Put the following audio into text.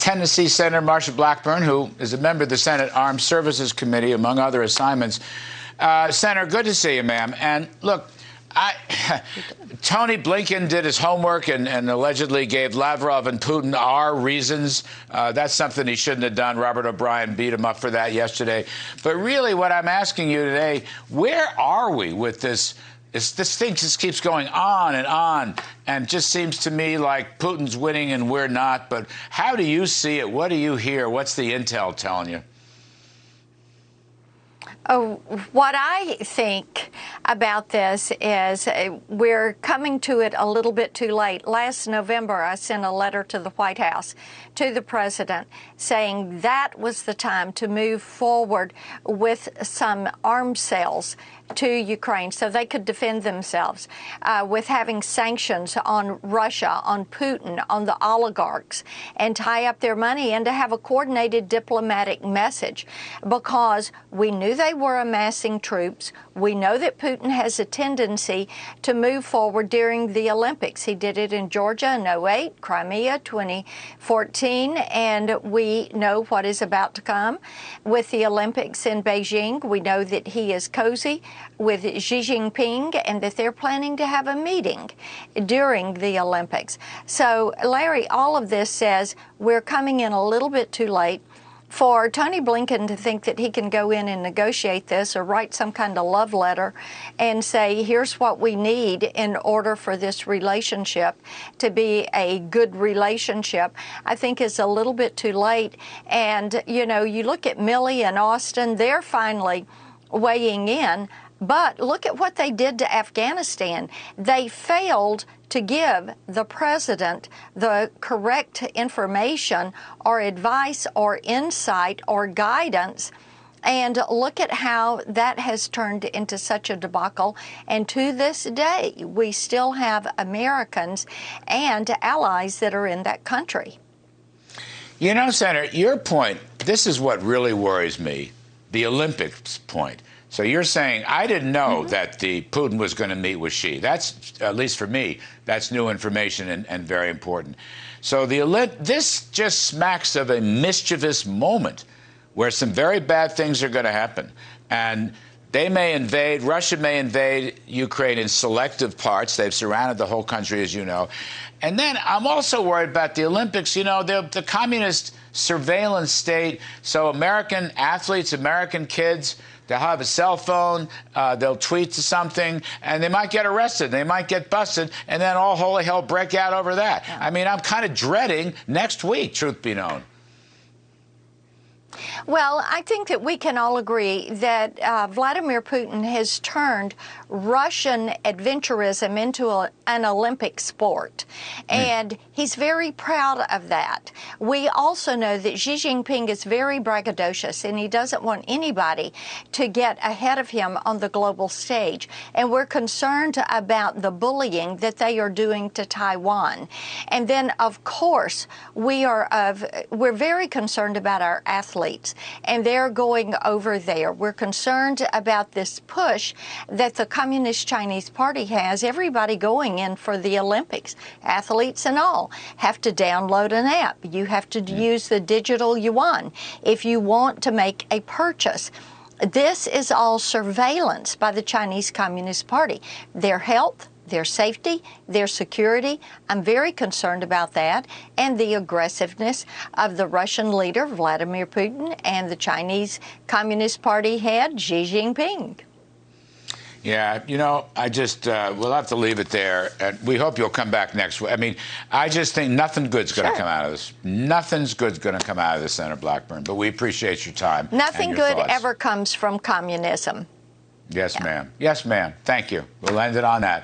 Tennessee Senator Marsha Blackburn, who is a member of the Senate Armed Services Committee, among other assignments. Senator, good to see you, ma'am. And look, Tony Blinken did his homework and allegedly gave Lavrov and Putin our reasons. That's something he shouldn't have done. Robert O'Brien beat him up for that yesterday. But really what I'm asking you today, where are we with this? This thing just keeps going on, and just seems to me like Putin's winning and we're not. But how do you see it? What do you hear? What's the intel telling you? What I think about this is we're coming to it a little bit too late. Last November, I sent a letter to the White House, to the president, saying that was the time to move forward with some arms sales to Ukraine so they could defend themselves, with having sanctions on Russia, on Putin, on the oligarchs, and tie up their money, and to have a coordinated diplomatic message, because we knew they were amassing troops. We know that Putin has a tendency to move forward during the Olympics. He did it in Georgia in 2008, Crimea 2014, and we know what is about to come with the Olympics in Beijing. We know that he is cozy with Xi Jinping and that they're planning to have a meeting during the Olympics. So, Larry, all of this says we're coming in a little bit too late. For Tony Blinken to think that he can go in and negotiate this or write some kind of love letter and say, here's what we need in order for this relationship to be a good relationship, I think is a little bit too late. And, you know, you look at Milley and Austin, they're finally weighing in. But look at what they did to Afghanistan. They failed to give the president the correct information or advice or insight or guidance. And look at how that has turned into such a debacle. And to this day, we still have Americans and allies that are in that country. You know, Senator, your point, this is what really worries me, the Olympics point. So you're saying, I didn't know that Putin was going to meet with Xi. That's, at least for me, that's new information and very important. So this just smacks of a mischievous moment where some very bad things are going to happen. And they may invade, Russia may invade Ukraine in selective parts. They've surrounded the whole country, as you know. And then I'm also worried about the Olympics. You know, the communist surveillance state. So American athletes, American kids, they'll have a cell phone, they'll tweet to something, and they might get arrested, they might get busted, and then all holy hell break out over that. Yeah. I mean, I'm kind of dreading next week, truth be known. Well, I think that we can all agree that Vladimir Putin has turned Russian adventurism into an Olympic sport, and he's very proud of that. We also know that Xi Jinping is very braggadocious, and he doesn't want anybody to get ahead of him on the global stage, and we're concerned about the bullying that they are doing to Taiwan. And then, of course, we're very concerned about our athletes, and they're going over there. We're concerned about this push that the Communist Chinese Party has, everybody going in for the Olympics, athletes and all, have to download an app. You have to use the digital yuan if you want to make a purchase. This is all surveillance by the Chinese Communist Party. Their health, their safety, their security. I'm very concerned about that, and the aggressiveness of the Russian leader, Vladimir Putin, and the Chinese Communist Party head, Xi Jinping. Yeah, you know, I just, we'll have to leave it there. And we hope you'll come back next week. I mean, I just think nothing good's going to come out of this. Nothing's good's going to come out of this, Senator Blackburn. But we appreciate your time. Nothing good ever comes from communism. Yes, ma'am. Yes, ma'am. Thank you. We'll end it on that.